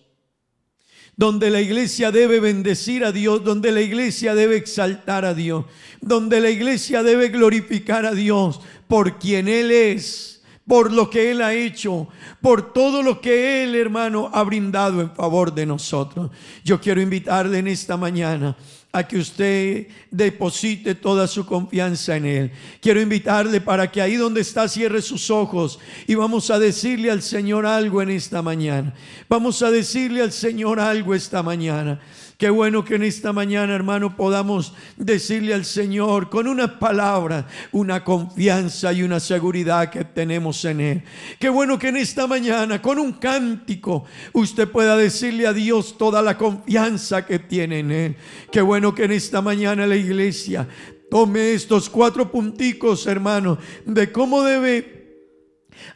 donde la iglesia debe bendecir a Dios, donde la iglesia debe exaltar a Dios, donde la iglesia debe glorificar a Dios por quien Él es, por lo que Él ha hecho, por todo lo que Él, hermano, ha brindado en favor de nosotros. Yo quiero invitarle en esta mañana a que usted deposite toda su confianza en Él. Quiero invitarle para que ahí donde está cierre sus ojos y vamos a decirle al Señor algo en esta mañana. Vamos a decirle al Señor algo esta mañana. Qué bueno que en esta mañana, hermano, podamos decirle al Señor con una palabra, una confianza y una seguridad que tenemos en Él. Qué bueno que en esta mañana, con un cántico, usted pueda decirle a Dios toda la confianza que tiene en Él. Qué bueno que en esta mañana la iglesia tome estos 4 punticos, hermano, de cómo debe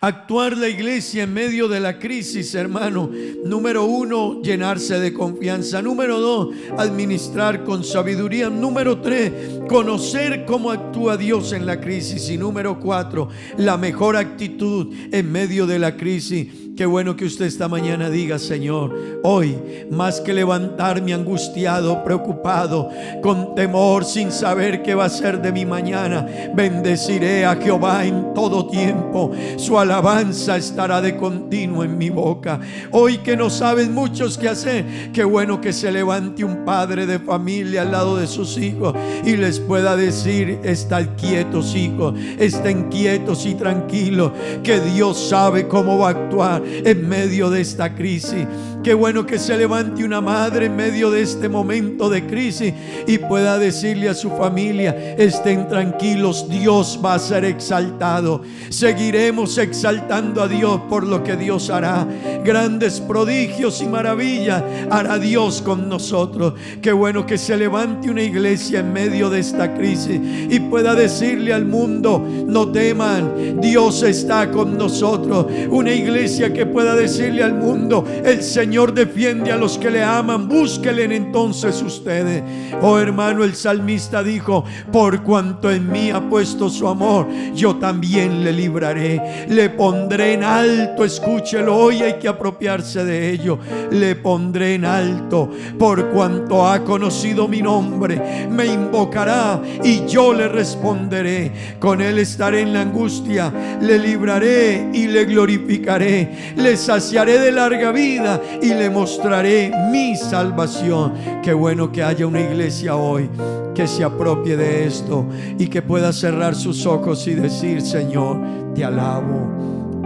actuar la iglesia en medio de la crisis, hermano. Número 1, llenarse de confianza. Número 2, administrar con sabiduría. Número 3, conocer cómo actúa Dios en la crisis. Y número 4, la mejor actitud en medio de la crisis. Qué bueno que usted esta mañana diga: Señor, hoy más que levantarme angustiado, preocupado, con temor, sin saber qué va a ser de mi mañana, bendeciré a Jehová en todo tiempo. Su alabanza estará de continuo en mi boca. Hoy que no saben muchos qué hacer, qué bueno que se levante un padre de familia al lado de sus hijos y les pueda decir: estad quietos, hijos, estén quietos y tranquilos, que Dios sabe cómo va a actuar en medio de esta crisis. Qué bueno que se levante una madre en medio de este momento de crisis y pueda decirle a su familia: estén tranquilos, Dios va a ser exaltado. Seguiremos exaltando a Dios por lo que Dios hará. Grandes prodigios y maravillas hará Dios con nosotros. Qué bueno que se levante una iglesia en medio de esta crisis y pueda decirle al mundo: no teman, Dios está con nosotros. Una iglesia que pueda decirle al mundo: el Señor defiende a los que le aman, búsquenle entonces ustedes. Oh hermano, el salmista dijo: por cuanto en mí ha puesto su amor, yo también le libraré, le pondré en alto. Escúchelo, hoy hay que apropiarse de ello. Le pondré en alto, por cuanto ha conocido mi nombre, me invocará y yo le responderé. Con él estaré en la angustia, le libraré y le glorificaré, le saciaré de larga vida y le mostraré mi salvación. Qué bueno que haya una iglesia hoy que se apropie de esto y que pueda cerrar sus ojos y decir: Señor, te alabo,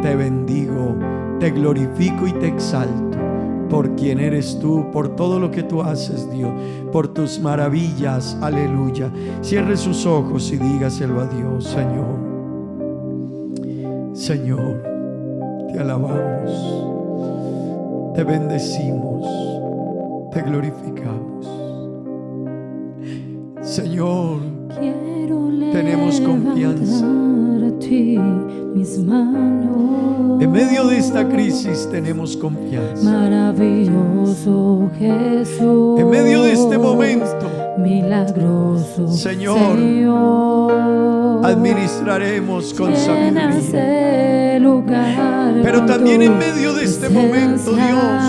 te bendigo, te glorifico y te exalto por quien eres tú, por todo lo que tú haces, Dios, por tus maravillas. Aleluya. Cierre sus ojos y dígaselo a Dios: Señor, Señor, te alabamos, te bendecimos, te glorificamos. Señor, tenemos confianza. Mis manos. En medio de esta crisis tenemos confianza. Maravilloso Jesús. En medio de este momento, milagroso Señor, administraremos con sabiduría. Pero también en medio de este momento, Dios,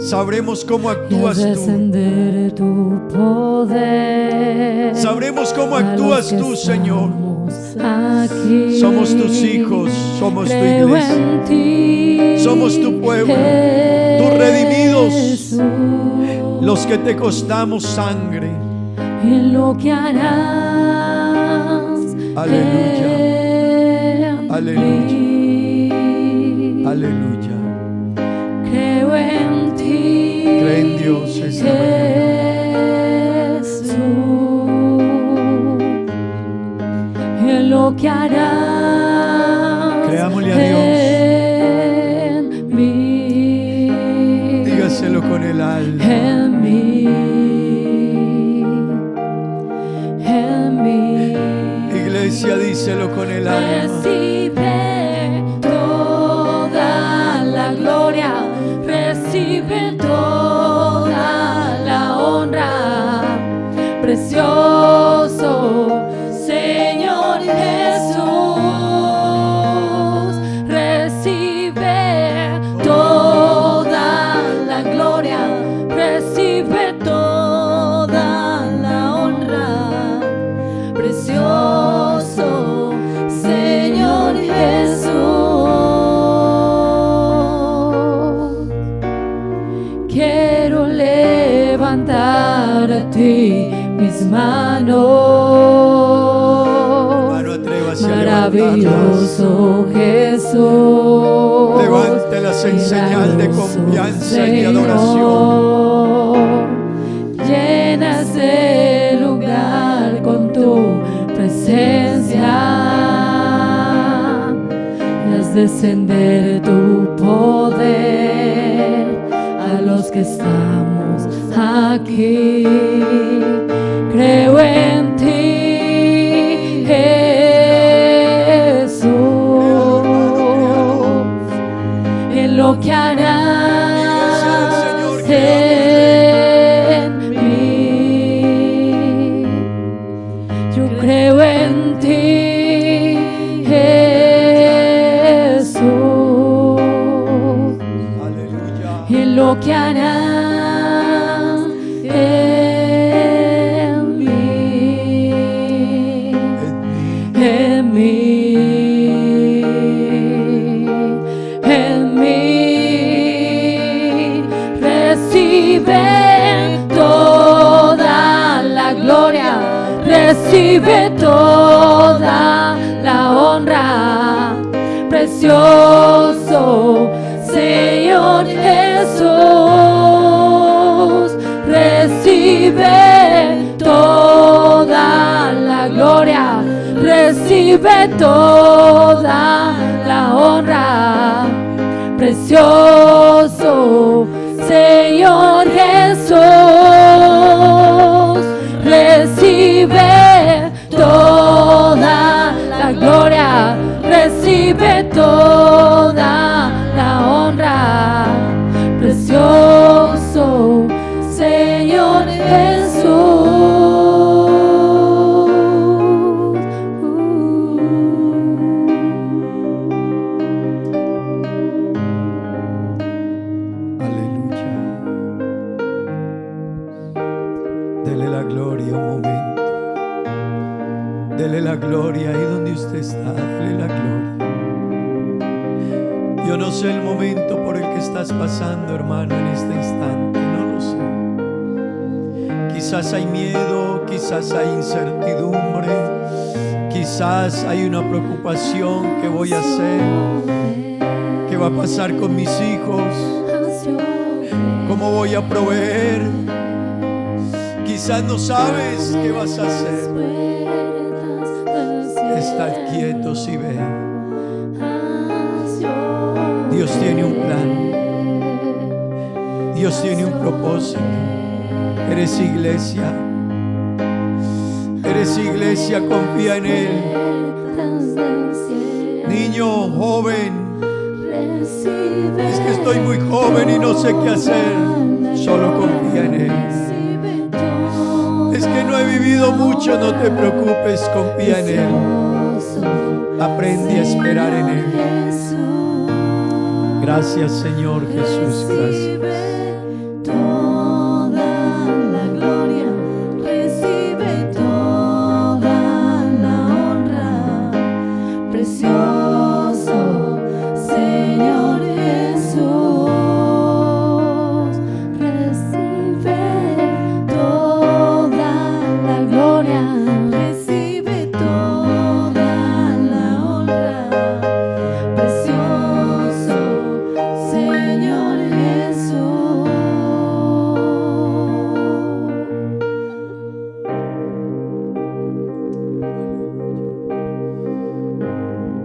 sabremos cómo actúas tú. Sabremos cómo actúas tú, Señor. Somos tus hijos, somos tu iglesia, somos tu pueblo, tus redimidos, los que te costamos sangre. En lo que harás. Aleluya, aleluya, aleluya. Creo en ti, creo en Dios esta mañana. En lo que harás. Creámosle a Dios. En mí. Dígaselo con el alma. En mí. En mí. Iglesia, díselo con el alma. Recibe toda la gloria, recibe toda la honra, precioso Señor Jesús. Recibe toda la gloria, recibe toda la honra, precioso Señor Jesús. mis manos. Hermano, atrévase a Maravilloso Jesús, levántelas en señal de confianza y de adoración. Llena ese lugar con tu presencia, y haz descender tu poder a los que estamos aquí. Creo en ti, Jesús, en lo que harás en mí. Yo creo en ti, Jesús, en lo que harás en mí, en mí, en mí. Recibe toda la gloria, recibe toda la honra, precioso Señor Jesús. Recibe toda la gloria, recibe toda la honra, precioso Señor Jesús. Recibe toda la gloria, recibe toda la honra, precioso Señor Jesús. Aleluya. Dele la gloria un momento. Dele la gloria ahí donde usted está. Dele la gloria. Yo no sé el momento por el que estás pasando, hermano, en este instante. No lo sé. Quizás hay miedo, quizás hay incertidumbre, quizás hay una preocupación. ¿Qué voy a hacer? ¿Qué va a pasar con mis hijos? ¿Cómo voy a proveer? Quizás no sabes qué vas a hacer. Estad quietos y ve. Dios tiene un plan. Dios tiene un propósito. Eres iglesia. Eres iglesia, confía en Él. Niño, joven. Es que estoy muy joven y no sé qué hacer. Solo confía en Él. Es que no he vivido mucho, no te preocupes, confía en Él. Aprende a esperar en Él. Gracias, Señor Jesús, gracias.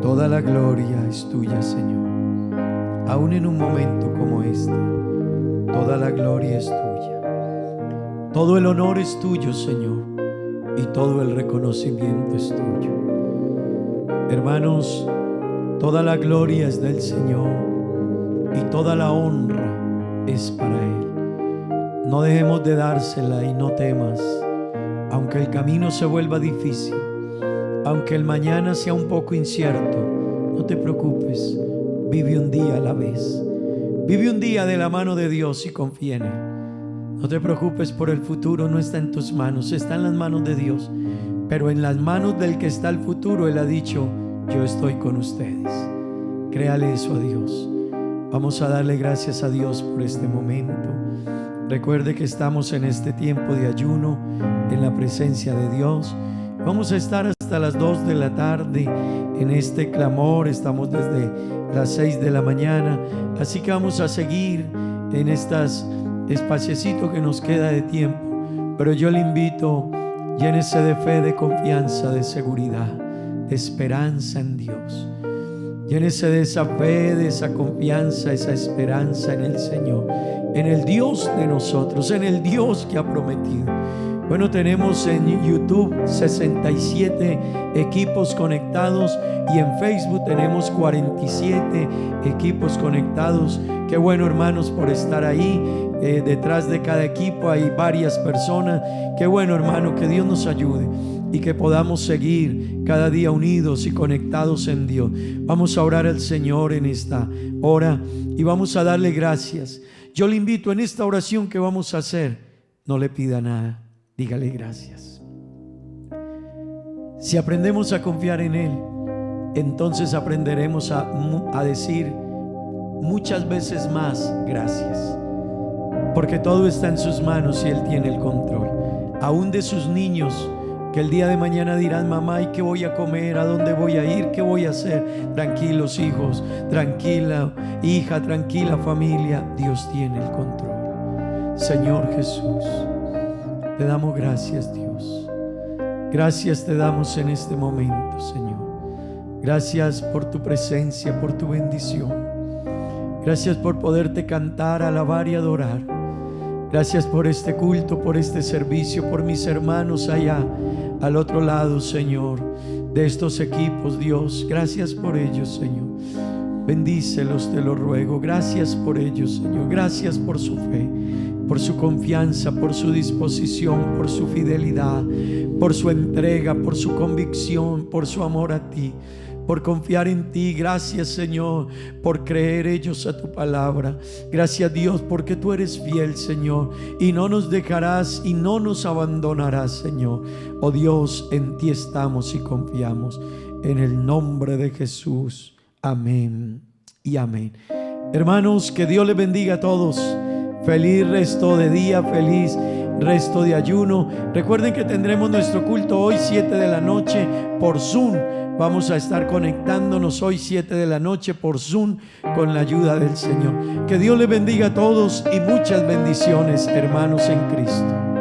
Toda la gloria es tuya, Señor. Aún en un momento como este, toda la gloria es tuya. Todo el honor es tuyo, Señor, y todo el reconocimiento es tuyo. Hermanos, toda la gloria es del Señor y toda la honra es para Él. No dejemos de dársela y no temas, aunque el camino se vuelva difícil, aunque el mañana sea un poco incierto. No te preocupes, vive un día a la vez. Vive un día de la mano de Dios y confía en Él. No te preocupes por el futuro, no está en tus manos, está en las manos de Dios. Pero en las manos del que está el futuro, Él ha dicho: yo estoy con ustedes. Créale eso a Dios. Vamos a darle gracias a Dios por este momento. Recuerde que estamos en este tiempo de ayuno en la presencia de Dios. Vamos a estar hasta las 2 de la tarde en este clamor. Estamos desde las 6 de la mañana. Así que vamos a seguir en estas espaciecito que nos queda de tiempo. Pero yo le invito, llénese de fe, de confianza, de seguridad, de esperanza en Dios. Llénese de esa fe, de esa confianza, esa esperanza en el Señor, en el Dios de nosotros, en el Dios que ha prometido. Bueno, tenemos en YouTube 67 equipos conectados y en Facebook tenemos 47 equipos conectados. Qué bueno, hermanos, por estar ahí. Detrás de cada equipo hay varias personas. Qué bueno, hermano, que Dios nos ayude y que podamos seguir cada día unidos y conectados en Dios. Vamos a orar al Señor en esta hora y vamos a darle gracias. Yo le invito en esta oración que vamos a hacer, no le pida nada, dígale gracias. Si aprendemos a confiar en Él, entonces aprenderemos a decir muchas veces más gracias, porque todo está en sus manos y Él tiene el control. Aún de sus niños que el día de mañana dirán: mamá, ¿y qué voy a comer? ¿A dónde voy a ir? ¿Qué voy a hacer? Tranquilos, hijos, tranquila hija, tranquila familia, Dios tiene el control. Señor Jesús, te damos gracias, Dios. Gracias te damos en este momento, Señor. Gracias por tu presencia, por tu bendición. Gracias por poderte cantar, alabar y adorar. Gracias por este culto, por este servicio, por mis hermanos allá al otro lado, Señor, de estos equipos, Dios. Gracias por ellos, Señor. Bendícelos, te lo ruego. Gracias por ellos, Señor. Gracias por su fe, por su confianza, por su disposición, por su fidelidad, por su entrega, por su convicción, por su amor a ti, por confiar en ti. Gracias, Señor, por creer ellos a tu palabra. Gracias, Dios, porque tú eres fiel, Señor, y no nos dejarás y no nos abandonarás, Señor. Oh Dios, en ti estamos y confiamos. En el nombre de Jesús. Amén y amén. Hermanos, que Dios les bendiga a todos. Feliz resto de día, feliz resto de ayuno. Recuerden que tendremos nuestro culto hoy 7 de la noche por Zoom. Vamos a estar conectándonos hoy 7 de la noche por Zoom con la ayuda del Señor. Que Dios les bendiga a todos y muchas bendiciones, hermanos en Cristo.